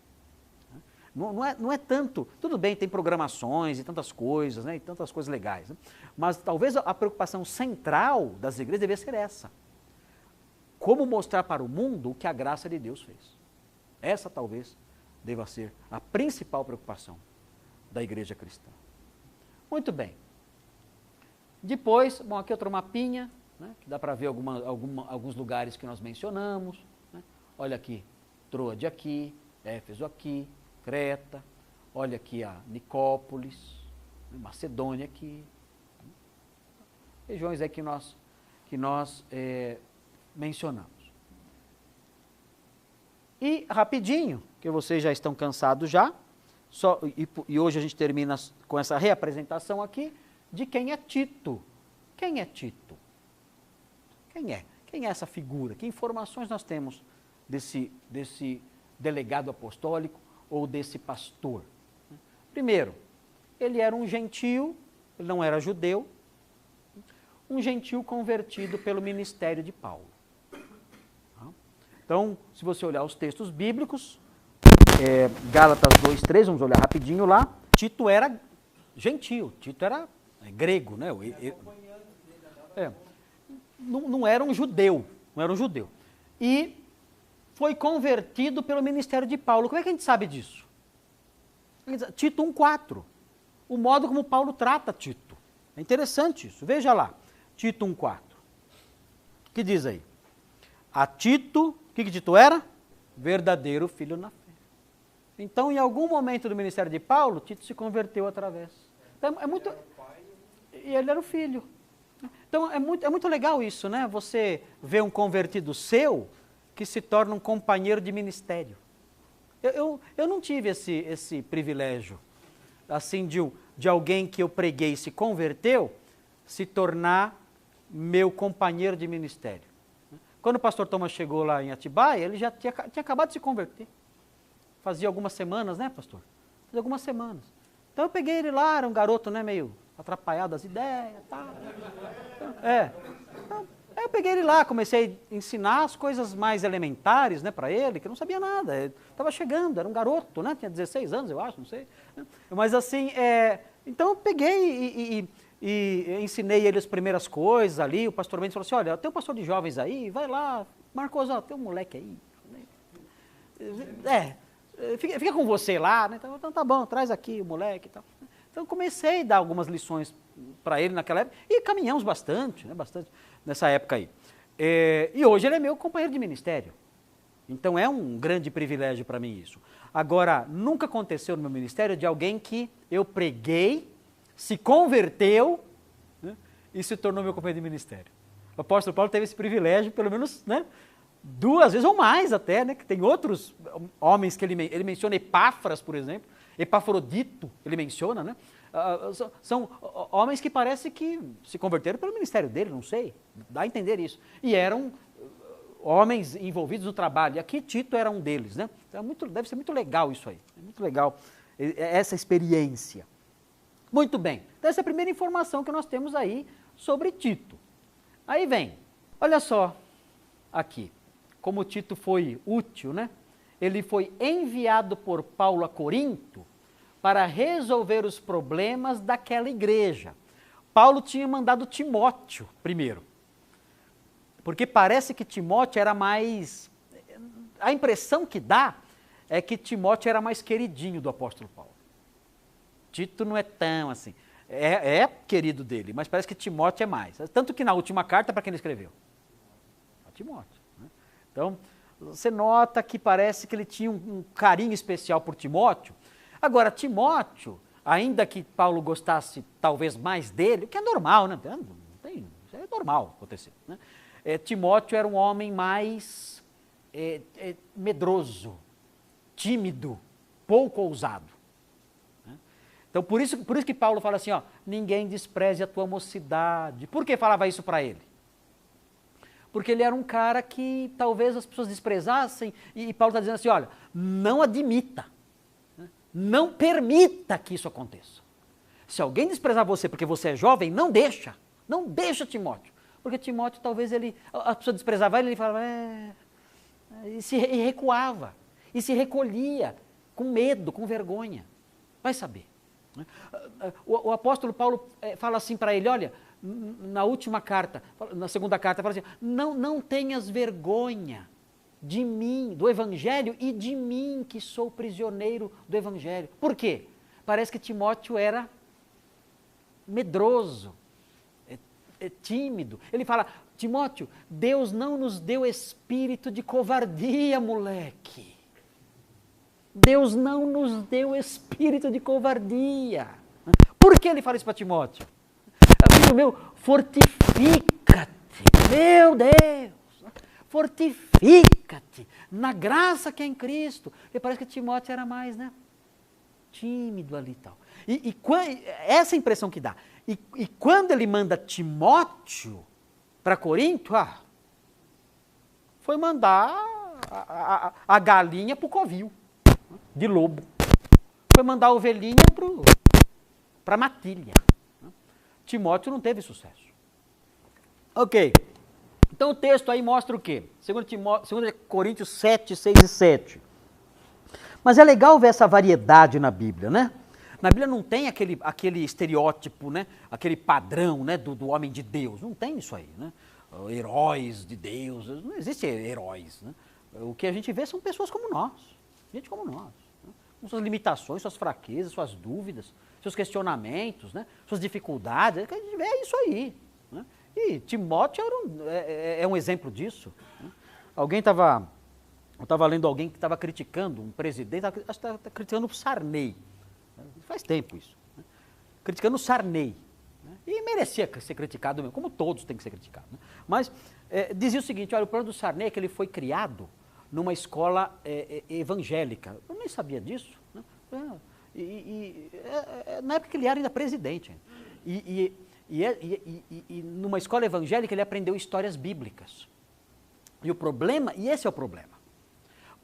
A: Não é tanto, tudo bem, tem programações e tantas coisas, né, e tantas coisas legais, né, mas talvez a preocupação central das igrejas deveria ser essa. Como mostrar para o mundo o que a graça de Deus fez. Essa talvez deva ser a principal preocupação da igreja cristã. Muito bem. Depois, bom, aqui outro mapinha, né, que dá para ver alguns lugares que nós mencionamos. Né. Olha aqui, Troade aqui, Éfeso aqui, Creta, olha aqui a Nicópolis, Macedônia aqui. Regiões aí que nós mencionamos. E rapidinho, que vocês já estão cansados já, e hoje a gente termina com essa reapresentação aqui de quem é Tito. Quem é Tito? Quem é? Quem é essa figura? Que informações nós temos desse delegado apostólico ou desse pastor? Primeiro, ele era um gentio, ele não era judeu, um gentio convertido pelo ministério de Paulo. Então, se você olhar os textos bíblicos, Gálatas 2:3, vamos olhar rapidinho lá, Tito era gentio, Tito era grego, né? Não era um judeu, E foi convertido pelo ministério de Paulo. Como é que a gente sabe disso? Tito 1:4, o modo como Paulo trata Tito. É interessante isso, veja lá, Tito 1:4. O que diz aí? A Tito, o que Tito era? Verdadeiro filho na fé. Então, em algum momento do ministério de Paulo, Tito se converteu através. Então, e ele era o filho. Então, é muito legal isso, né? Você vê um convertido seu que se torna um companheiro de ministério. Eu não tive esse privilégio, assim, de alguém que eu preguei e se converteu, se tornar meu companheiro de ministério. Quando o pastor Thomas chegou lá em Atibaia, ele já tinha acabado de se converter. Fazia algumas semanas, né, pastor? Fazia algumas semanas. Então eu peguei ele lá, era um garoto, né, meio atrapalhado das ideias, tá? Então, aí eu peguei ele lá, comecei a ensinar as coisas mais elementares, né, para ele, que eu não sabia nada. Estava chegando, era um garoto, né, tinha 16 anos, eu acho, não sei. Mas assim, então eu peguei e ensinei ele as primeiras coisas ali. O pastor Mendes falou assim: olha, tem um pastor de jovens aí, vai lá, Marcos, ó, tem um moleque aí. Fica com você lá, né? Então tá bom, traz aqui o moleque e tal. Então eu comecei a dar algumas lições para ele naquela época e caminhamos bastante, né? Bastante nessa época aí. E hoje ele é meu companheiro de ministério. Então é um grande privilégio para mim isso. Agora, nunca aconteceu no meu ministério de alguém que eu preguei, se converteu, né, e se tornou meu companheiro de ministério. O apóstolo Paulo teve esse privilégio, pelo menos, né, 2 vezes ou mais até, né, que tem outros homens que ele menciona, Epáfras, por exemplo, Epafrodito, ele menciona, né, são homens que parece que se converteram pelo ministério dele, não sei, dá a entender isso. E eram homens envolvidos no trabalho, e aqui Tito era um deles, né, então deve ser muito legal isso aí, é muito legal essa experiência. Muito bem, então essa é a primeira informação que nós temos aí sobre Tito. Aí vem, olha só aqui, como Tito foi útil, né? Ele foi enviado por Paulo a Corinto para resolver os problemas daquela igreja. Paulo tinha mandado Timóteo primeiro, porque parece que Timóteo era mais... A impressão que dá é que Timóteo era mais queridinho do apóstolo Paulo. Tito não é tão assim, é querido dele, mas parece que Timóteo é mais. Tanto que na última carta, para quem ele escreveu? A Timóteo. Né? Então, você nota que parece que ele tinha um carinho especial por Timóteo. Agora, Timóteo, ainda que Paulo gostasse talvez mais dele, o que é normal, né? Isso é normal acontecer. Né? Timóteo era um homem mais medroso, tímido, pouco ousado. Então, por isso que Paulo fala assim, ó, ninguém despreze a tua mocidade. Por que falava isso para ele? Porque ele era um cara que talvez as pessoas desprezassem, e Paulo está dizendo assim, olha, não admita, não permita que isso aconteça. Se alguém desprezar você porque você é jovem, não deixa Timóteo. Porque Timóteo talvez a pessoa desprezava ele falava, e recuava, e se recolhia, com medo, com vergonha. Vai saber. O apóstolo Paulo fala assim para ele, olha, na última carta, na segunda carta, fala assim, não tenhas vergonha de mim, do evangelho, e de mim que sou prisioneiro do evangelho. Por quê? Parece que Timóteo era medroso, tímido. Ele fala, Timóteo, Deus não nos deu espírito de covardia, moleque. Deus não nos deu espírito de covardia. Por que ele fala isso para Timóteo? Filho meu, fortifica-te, meu Deus, fortifica-te na graça que é em Cristo. Porque parece que Timóteo era mais, tímido ali e tal. Essa é a impressão que dá. E quando ele manda Timóteo para Corinto, foi mandar a galinha para o covil de lobo. Foi mandar a ovelhinha para a matilha. Timóteo não teve sucesso. Ok. Então o texto aí mostra o quê? 2 Coríntios 7, 6 e 7. Mas é legal ver essa variedade na Bíblia, né? Na Bíblia não tem aquele estereótipo, né? Aquele padrão, né? do homem de Deus. Não tem isso aí, né? Heróis de Deus. Não existe heróis, né? O que a gente vê são pessoas como nós. Gente como nós. Né? Com suas limitações, suas fraquezas, suas dúvidas, seus questionamentos, né? Suas dificuldades. A gente vê isso aí. Né? E Timóteo é um exemplo disso. Né? Eu estava lendo alguém que estava criticando um presidente, acho que estava criticando o Sarney. Faz tempo isso. Né? Criticando o Sarney. Né? E merecia ser criticado mesmo, como todos têm que ser criticados. Né? Mas dizia o seguinte, olha, o problema do Sarney é que ele foi criado numa escola evangélica. Eu nem sabia disso. Né? Na época que ele era ainda presidente. E numa escola evangélica ele aprendeu histórias bíblicas. E o problema, e esse é o problema,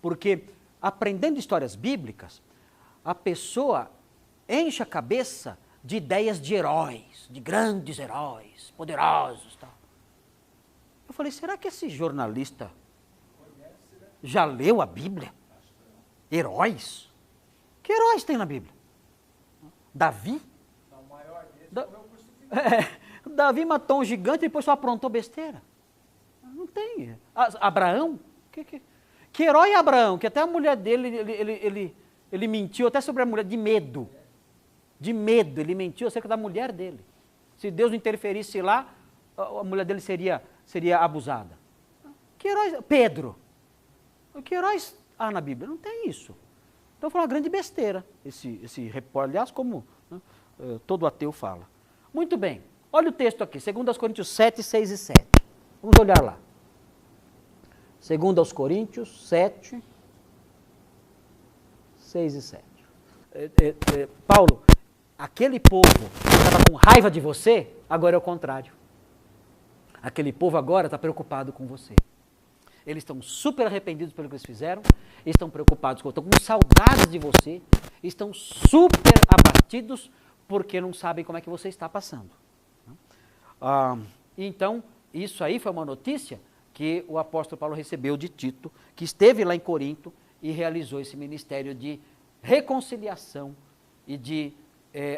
A: porque aprendendo histórias bíblicas, a pessoa enche a cabeça de ideias de heróis, de grandes heróis, poderosos. Tal. Eu falei, será que esse jornalista já leu a Bíblia? Heróis? Que heróis tem na Bíblia? Davi? Davi matou um gigante e depois só aprontou besteira. Não tem. Abraão? Que herói é Abraão? Que até a mulher dele, ele mentiu até sobre a mulher, de medo. De medo, ele mentiu acerca da mulher dele. Se Deus não interferisse lá, a mulher dele seria abusada. Que heróis? Pedro. Que heróis há na Bíblia? Não tem isso. Então foi uma grande besteira esse repórter, aliás, como todo ateu fala. Muito bem, olha o texto aqui, 2 Coríntios 7, 6 e 7. Vamos olhar lá. 2 Coríntios 7, 6 e 7. Paulo, aquele povo que estava com raiva de você, agora é o contrário. Aquele povo agora está preocupado com você. Eles estão super arrependidos pelo que eles fizeram, estão preocupados, estão com saudades de você, estão super abatidos porque não sabem como é que você está passando. Então, isso aí foi uma notícia que o apóstolo Paulo recebeu de Tito, que esteve lá em Corinto e realizou esse ministério de reconciliação e de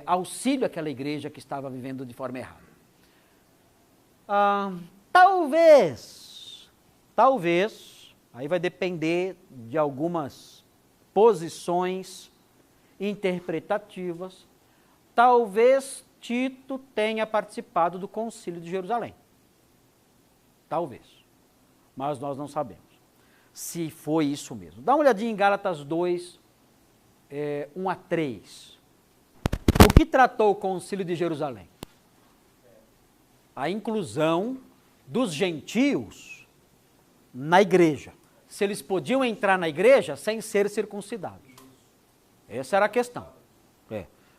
A: auxílio àquela igreja que estava vivendo de forma errada. Talvez, aí vai depender de algumas posições interpretativas, talvez Tito tenha participado do Concílio de Jerusalém. Talvez. Mas nós não sabemos se foi isso mesmo. Dá uma olhadinha em Gálatas 2, 1 a 3. O que tratou o Concílio de Jerusalém? A inclusão dos gentios na igreja. se eles podiam entrar na igreja sem ser circuncidados. Essa era a questão.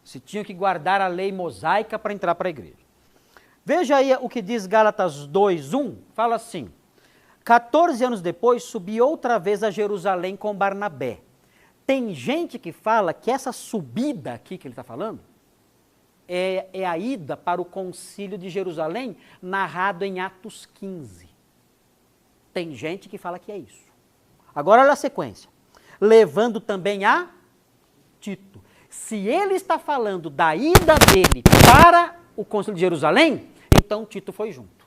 A: Se tinham que guardar a lei mosaica para entrar para a igreja. Veja aí o que diz Gálatas 2:1, fala assim: 14 anos depois, subi outra vez a Jerusalém com Barnabé. Tem gente que fala que essa subida aqui que ele está falando é a ida para o concílio de Jerusalém, narrado em Atos 15. Tem gente que fala que é isso. Agora olha a sequência. Levando também a Tito. Se ele está falando da ida dele para o concílio de Jerusalém, então Tito foi junto.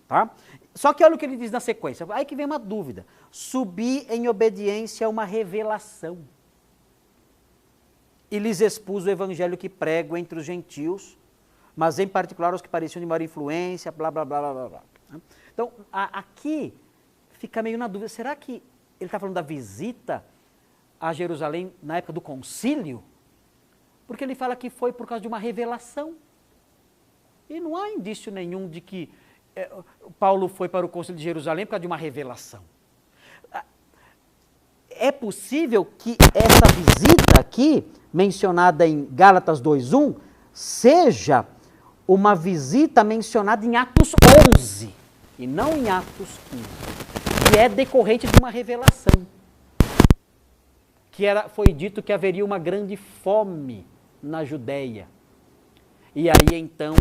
A: Tá? Só que olha o que ele diz na sequência. Aí que vem uma dúvida. Subi em obediência a uma revelação. E lhes expus o evangelho que prego entre os gentios, mas em particular os que pareciam de maior influência, blá, blá, blá, blá, blá. Então, aqui fica meio na dúvida. Será que ele está falando da visita a Jerusalém na época do concílio? Porque ele fala que foi por causa de uma revelação. E não há indício nenhum de que Paulo foi para o concílio de Jerusalém por causa de uma revelação. É possível que essa visita aqui, mencionada em Gálatas 2:1, seja uma visita mencionada em Atos 11, e não em Atos 15, que é decorrente de uma revelação. Foi dito que haveria uma grande fome na Judéia. E aí então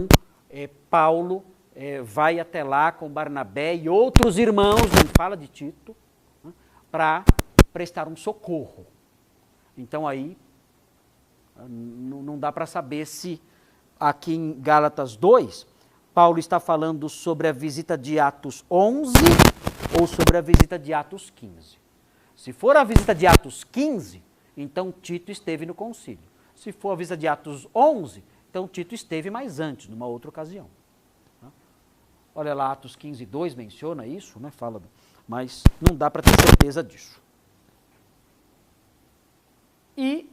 A: Paulo vai até lá com Barnabé e outros irmãos, não fala de Tito, para prestar um socorro. Então aí não dá para saber se aqui em Gálatas 2, Paulo está falando sobre a visita de Atos 11 ou sobre a visita de Atos 15. Se for a visita de Atos 15, então Tito esteve no concílio. Se for a visita de Atos 11, então Tito esteve mais antes, numa outra ocasião. Olha lá, Atos 15:2 menciona isso, né? Fala, mas não dá para ter certeza disso. E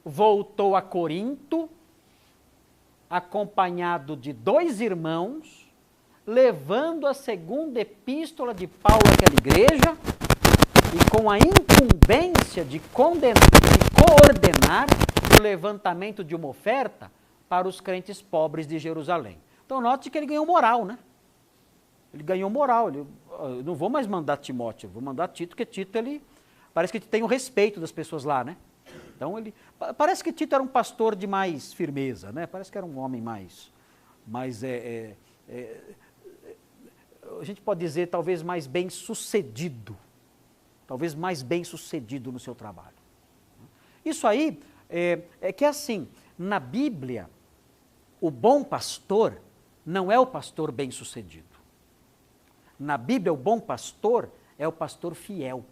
A: voltou a Corinto, acompanhado de 2 irmãos, levando a segunda epístola de Paulo àquela igreja, e com a incumbência de coordenar o levantamento de uma oferta para os crentes pobres de Jerusalém. Então note que ele ganhou moral, né? Ele ganhou moral. Eu não vou mais mandar Timóteo, eu vou mandar Tito, porque Tito, parece que tem o respeito das pessoas lá, né? Então parece que Tito era um pastor de mais firmeza, né? Parece que era um homem mais a gente pode dizer talvez mais bem sucedido. Talvez mais bem sucedido no seu trabalho. Isso aí é que assim, na Bíblia, o bom pastor não é o pastor bem sucedido. Na Bíblia, o bom pastor é o pastor fiel.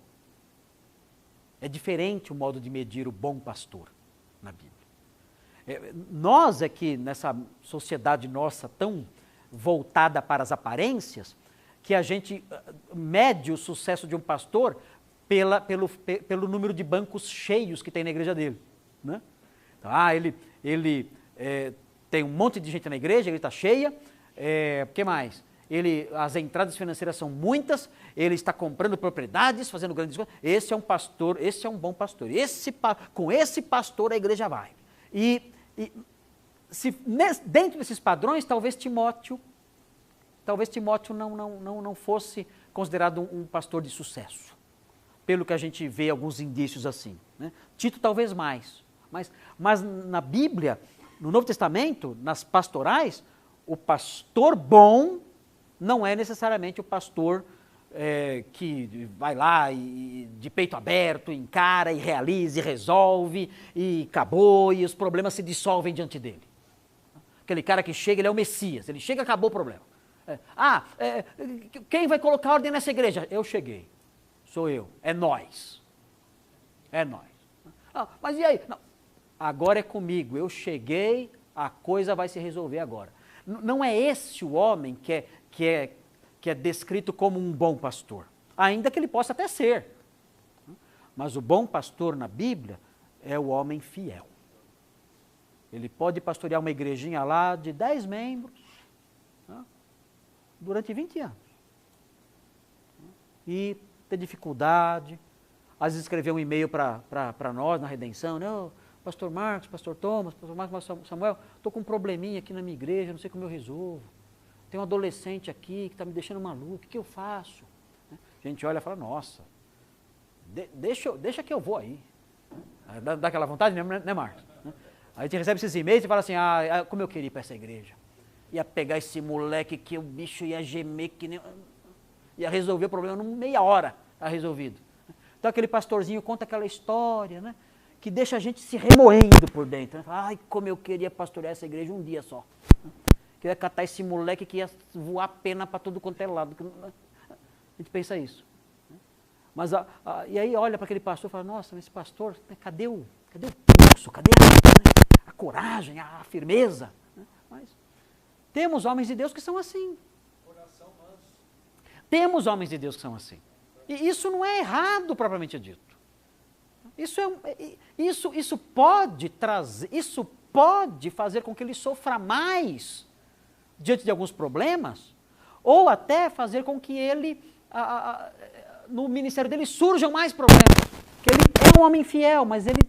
A: É diferente o modo de medir o bom pastor na Bíblia. Nós aqui, nessa sociedade nossa tão voltada para as aparências, que a gente mede o sucesso de um pastor pelo número de bancos cheios que tem na igreja dele. Né? Então, ele tem um monte de gente na igreja, ele está cheia, o que mais? As entradas financeiras são muitas, ele está comprando propriedades, fazendo grandes coisas. Esse é um pastor, esse é um bom pastor. Com esse pastor a igreja vai. Dentro desses padrões, talvez Timóteo não fosse considerado um pastor de sucesso. Pelo que a gente vê alguns indícios assim. Né? Tito talvez mais. Mas na Bíblia, no Novo Testamento, nas pastorais, o pastor bom não é necessariamente o pastor que vai lá e de peito aberto, encara e realiza e resolve e acabou e os problemas se dissolvem diante dele. Aquele cara que chega, ele é o Messias, ele chega e acabou o problema. Quem vai colocar ordem nessa igreja? Eu cheguei, sou eu, é nós. É nós. Mas e aí? Não, agora é comigo, eu cheguei, a coisa vai se resolver agora. Não é esse o homem que é descrito como um bom pastor, ainda que ele possa até ser. Mas o bom pastor na Bíblia é o homem fiel. Ele pode pastorear uma igrejinha lá de 10 membros durante 20 anos. e ter dificuldade. Às vezes escrever um e-mail para nós na Redenção, né? Oh, pastor Marcos, pastor Thomas, pastor Marcos, Samuel, estou com um probleminha aqui na minha igreja, não sei como eu resolvo. Tem um adolescente aqui que está me deixando maluco, o que eu faço? A gente olha e fala, nossa, deixa que eu vou aí. Dá aquela vontade, né, Marcos? Aí a gente recebe esses e-mails e fala assim, como eu queria ir para essa igreja. Ia pegar esse moleque que o bicho ia gemer, que nem... ia resolver o problema em meia hora, está resolvido. Então aquele pastorzinho conta aquela história, né? Que deixa a gente se remoendo por dentro. Né? Ai, como eu queria pastorear essa igreja um dia só. Queria catar esse moleque que ia voar pena para tudo quanto é lado. A gente pensa isso. Mas, e aí olha para aquele pastor e fala, nossa, mas esse pastor, cadê o pulso, cadê a coragem, a firmeza? Mas temos homens de Deus que são assim. Temos homens de Deus que são assim. E isso não é errado propriamente dito. Isso pode trazer, isso pode fazer com que ele sofra mais diante de alguns problemas, ou até fazer com que ele, no ministério dele, surjam mais problemas. Que ele é um homem fiel, mas ele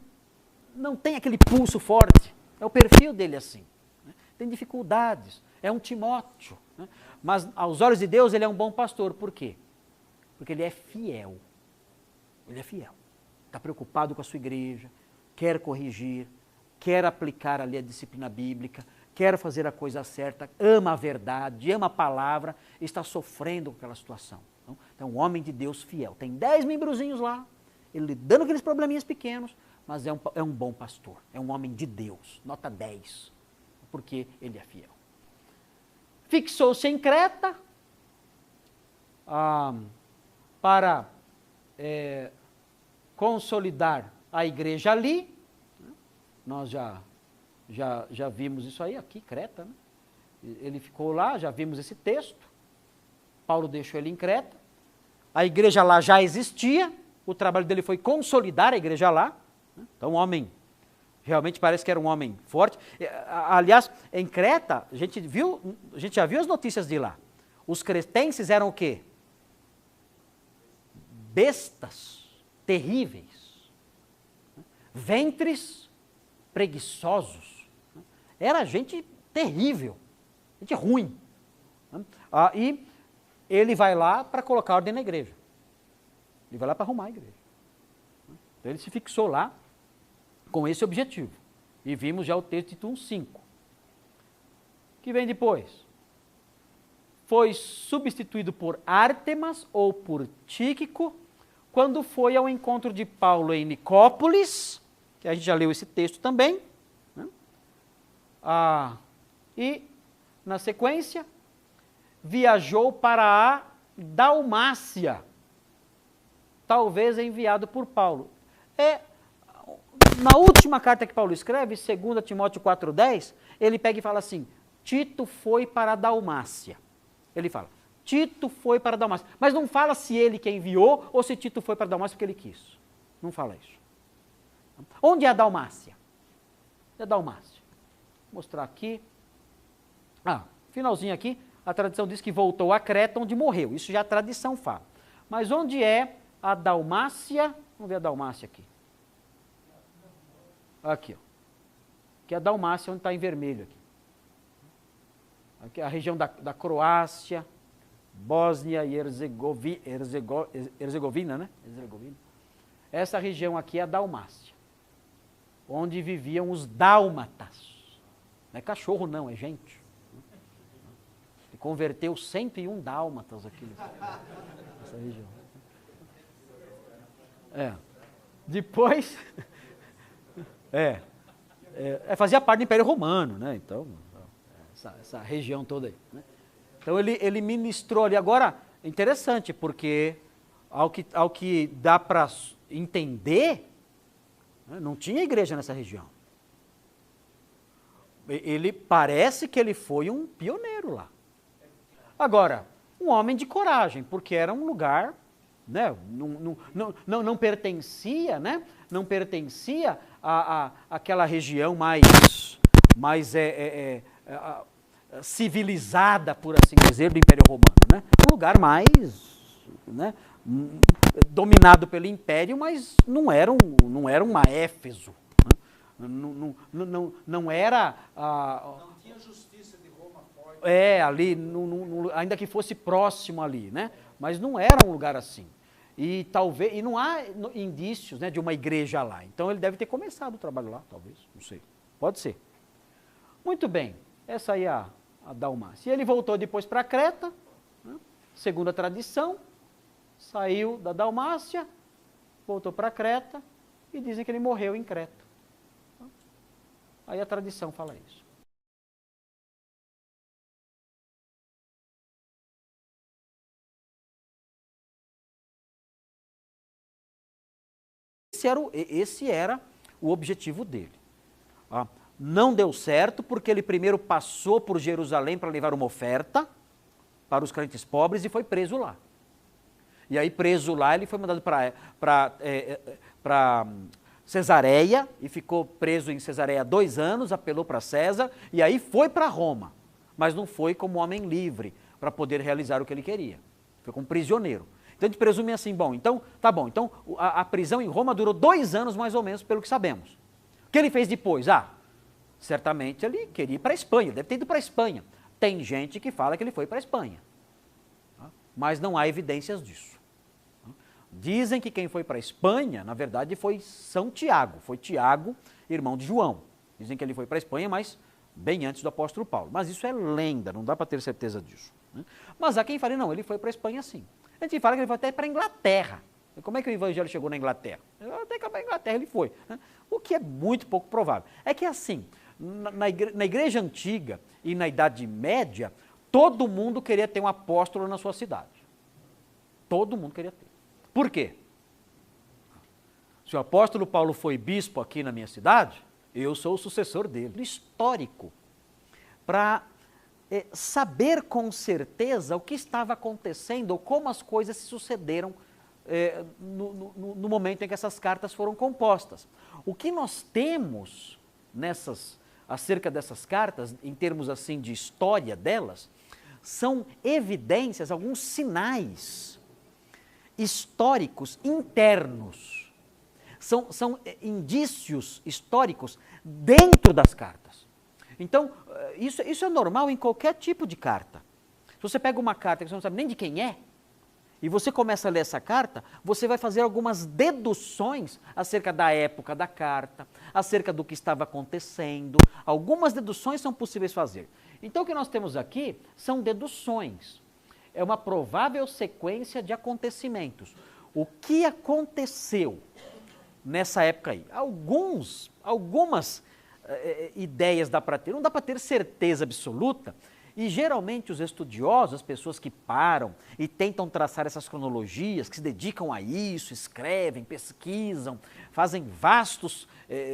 A: não tem aquele pulso forte. É o perfil dele assim. Né? Tem dificuldades. É um Timóteo. Né? Mas aos olhos de Deus ele é um bom pastor. Por quê? Porque ele é fiel. Ele é fiel. Está preocupado com a sua igreja, quer corrigir, quer aplicar ali a disciplina bíblica, quer fazer a coisa certa, ama a verdade, ama a palavra, está sofrendo com aquela situação. Então, é um homem de Deus fiel. Tem 10 membrozinhos lá, ele lidando com aqueles probleminhas pequenos, mas é um bom pastor, é um homem de Deus, nota 10, porque ele é fiel. Fixou-se em Creta para consolidar a igreja ali. Nós já vimos isso aí, aqui, Creta. Né? Ele ficou lá, já vimos esse texto. Paulo deixou ele em Creta. A igreja lá já existia, o trabalho dele foi consolidar a igreja lá. Então, um homem, realmente parece que era um homem forte. Aliás, em Creta, a gente já viu as notícias de lá. Os cretenses eram o quê? Bestas terríveis, ventres preguiçosos, era gente terrível, gente ruim. E ele vai lá para colocar ordem na igreja, ele vai lá para arrumar a igreja. Então ele se fixou lá com esse objetivo, e vimos já o texto de Tito 1:5. Que vem depois? Foi substituído por Ártemas ou por Tíquico, quando foi ao encontro de Paulo em Nicópolis, que a gente já leu esse texto também, né? E, na sequência, viajou para a Dalmácia, talvez enviado por Paulo. Na última carta que Paulo escreve, 2 Timóteo 4,10, ele pega e fala assim, Tito foi para a Dalmácia. Ele fala, Tito foi para a Dalmácia. Mas não fala se ele que enviou ou se Tito foi para a Dalmácia porque ele quis. Não fala isso. Onde é a Dalmácia? É a Dalmácia. Vou mostrar aqui. Finalzinho aqui, a tradição diz que voltou a Creta, onde morreu. Isso já a tradição fala. Mas onde é a Dalmácia? Vamos ver a Dalmácia aqui. Aqui, ó. Aqui é a Dalmácia, onde está em vermelho aqui. Aqui é a região da Croácia, Bósnia e Herzegovina, né? Essa região aqui é a Dalmácia, onde viviam os dálmatas. Não é cachorro não, é gente. Ele converteu 101 dálmatas aqui nessa região. Depois, fazia parte do Império Romano, né? Então, essa região toda aí, né? Então ele ministrou ali. Agora, interessante, porque ao que dá para entender, né, não tinha igreja nessa região. Parece que ele foi um pioneiro lá. Agora, um homem de coragem, porque era um lugar, né, não pertencia, né, não pertencia àquela região mais civilizada, por assim dizer, do Império Romano, né? Um lugar mais né, dominado pelo império, mas não era uma Éfeso. Né? Não era...
B: Não tinha justiça de Roma forte.
A: Ali, ainda que fosse próximo ali, né? Mas não era um lugar assim. E não há indícios, né, de uma igreja lá. Então ele deve ter começado o trabalho lá, talvez, não sei. Pode ser. Muito bem, essa aí é a Dalmácia. E ele voltou depois para Creta, né? Segundo a tradição, saiu da Dalmácia, voltou para Creta e dizem que ele morreu em Creta. Aí a tradição fala isso. Esse era o objetivo dele. Não deu certo porque ele primeiro passou por Jerusalém para levar uma oferta para os crentes pobres e foi preso lá. E aí, preso lá, ele foi mandado para Cesareia e ficou preso em Cesareia 2 anos, apelou para César e aí foi para Roma. Mas não foi como homem livre para poder realizar o que ele queria. Foi como prisioneiro. Então a gente presume assim, então a prisão em Roma durou 2 anos mais ou menos, pelo que sabemos. O que ele fez depois? Certamente ele queria ir para a Espanha, deve ter ido para a Espanha. Tem gente que fala que ele foi para a Espanha, mas não há evidências disso. Dizem que quem foi para a Espanha, na verdade, foi São Tiago, foi Tiago, irmão de João. Dizem que ele foi para a Espanha, mas bem antes do apóstolo Paulo. Mas isso é lenda, não dá para ter certeza disso. Mas há quem fale, não, ele foi para a Espanha sim. A gente fala que ele foi até para a Inglaterra. Como é que o evangelho chegou na Inglaterra? Até que para a Inglaterra ele foi. O que é muito pouco provável. É que assim, na igreja antiga e na Idade Média, todo mundo queria ter um apóstolo na sua cidade. Todo mundo queria ter. Por quê? Se o apóstolo Paulo foi bispo aqui na minha cidade, eu sou o sucessor dele. Histórico. Para saber com certeza o que estava acontecendo ou como as coisas se sucederam no momento em que essas cartas foram compostas. O que nós temos acerca dessas cartas, em termos assim de história delas, são evidências, alguns sinais históricos internos. São indícios históricos dentro das cartas. Então, isso é normal em qualquer tipo de carta. Se você pega uma carta que você não sabe nem de quem é, e você começa a ler essa carta, você vai fazer algumas deduções acerca da época da carta, acerca do que estava acontecendo. Algumas deduções são possíveis fazer. Então, o que nós temos aqui são deduções. É uma provável sequência de acontecimentos. O que aconteceu nessa época aí? Algumas ideias dá para ter, não dá para ter certeza absoluta, e geralmente os estudiosos, as pessoas que param e tentam traçar essas cronologias, que se dedicam a isso, escrevem, pesquisam, fazem vastos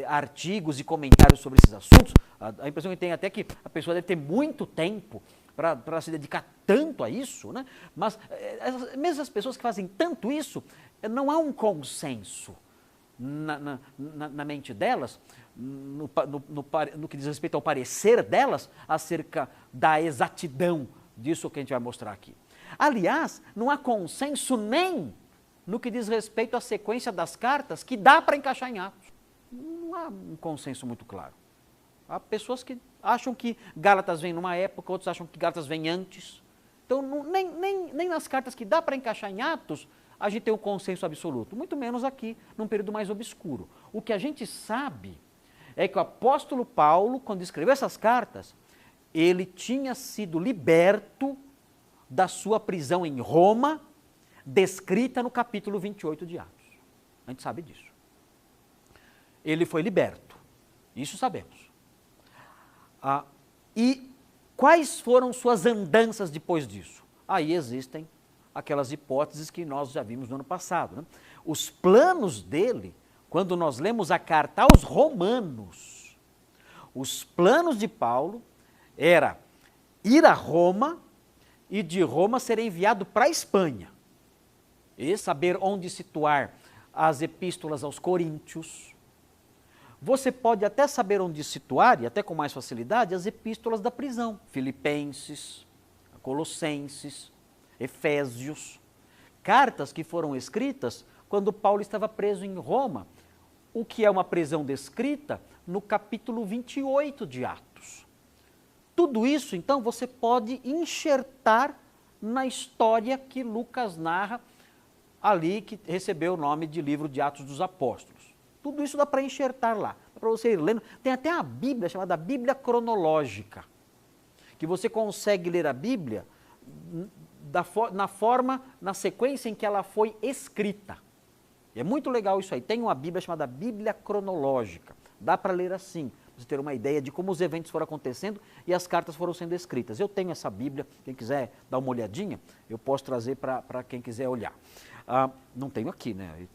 A: artigos e comentários sobre esses assuntos, a impressão que tem até que a pessoa deve ter muito tempo para se dedicar tanto a isso, né? Mas mesmo as pessoas que fazem tanto isso, não há um consenso na mente delas, no que diz respeito ao parecer delas, acerca da exatidão disso que a gente vai mostrar aqui. Aliás, não há consenso nem no que diz respeito à sequência das cartas, que dá para encaixar em Atos. Não há um consenso muito claro. Há pessoas que acham que Gálatas vem numa época, outros acham que Gálatas vem antes. Então, nem nas cartas que dá para encaixar em Atos, a gente tem um consenso absoluto, muito menos aqui, num período mais obscuro. O que a gente sabe é que o apóstolo Paulo, quando escreveu essas cartas, ele tinha sido liberto da sua prisão em Roma, descrita no capítulo 28 de Atos. A gente sabe disso. Ele foi liberto, isso sabemos. E quais foram suas andanças depois disso? Aí existem aquelas hipóteses que nós já vimos no ano passado. Né? Os planos dele, quando nós lemos a carta aos Romanos, os planos de Paulo era ir a Roma e de Roma ser enviado para a Espanha. E saber onde situar as epístolas aos Coríntios. Você pode até saber onde situar, e até com mais facilidade, as epístolas da prisão. Filipenses, Colossenses, Efésios. cartas que foram escritas quando Paulo estava preso em Roma, o que é uma prisão descrita no capítulo 28 de Atos. Tudo isso, então, você pode enxertar na história que Lucas narra ali, que recebeu o nome de livro de Atos dos Apóstolos. Tudo isso dá para enxertar lá, para você ir lendo. Tem até a Bíblia, chamada Bíblia Cronológica, que você consegue ler a Bíblia na sequência em que ela foi escrita. É muito legal isso aí. Tem uma Bíblia chamada Bíblia Cronológica. Dá para ler assim, para você ter uma ideia de como os eventos foram acontecendo e as cartas foram sendo escritas. Eu tenho essa Bíblia, quem quiser dar uma olhadinha, eu posso trazer para quem quiser olhar. Não tenho aqui, né?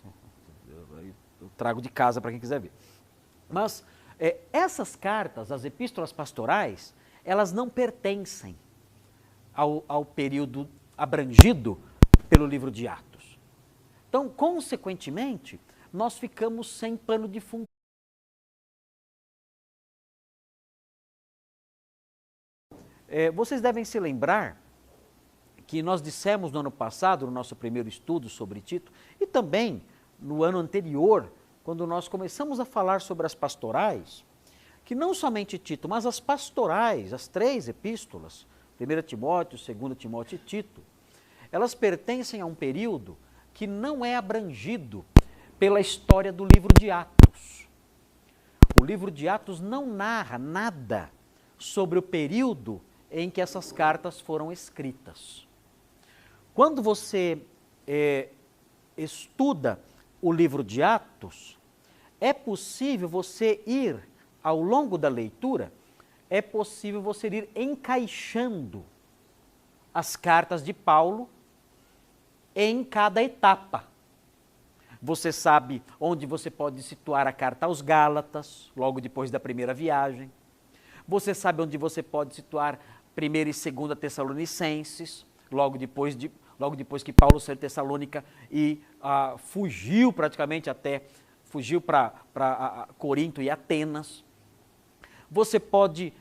A: Eu trago de casa para quem quiser ver. Mas essas cartas, as epístolas pastorais, elas não pertencem ao período abrangido pelo livro de Atos. Então, consequentemente, nós ficamos sem pano de fundo. Vocês devem se lembrar que nós dissemos no ano passado, no nosso primeiro estudo sobre Tito, e também no ano anterior, quando nós começamos a falar sobre as pastorais, que não somente Tito, mas as pastorais, as 3 epístolas, 1 Timóteo, 2 Timóteo e Tito, elas pertencem a um período que não é abrangido pela história do livro de Atos. O livro de Atos não narra nada sobre o período em que essas cartas foram escritas. Quando você estuda o livro de Atos, é possível você ir, ao longo da leitura, é possível você ir encaixando as cartas de Paulo em cada etapa. Você sabe onde você pode situar a carta aos Gálatas, logo depois da primeira viagem. Você sabe onde você pode situar 1ª e 2ª Tessalonicenses, logo depois que Paulo saiu de Tessalônica e fugiu para Corinto e Atenas. Você pode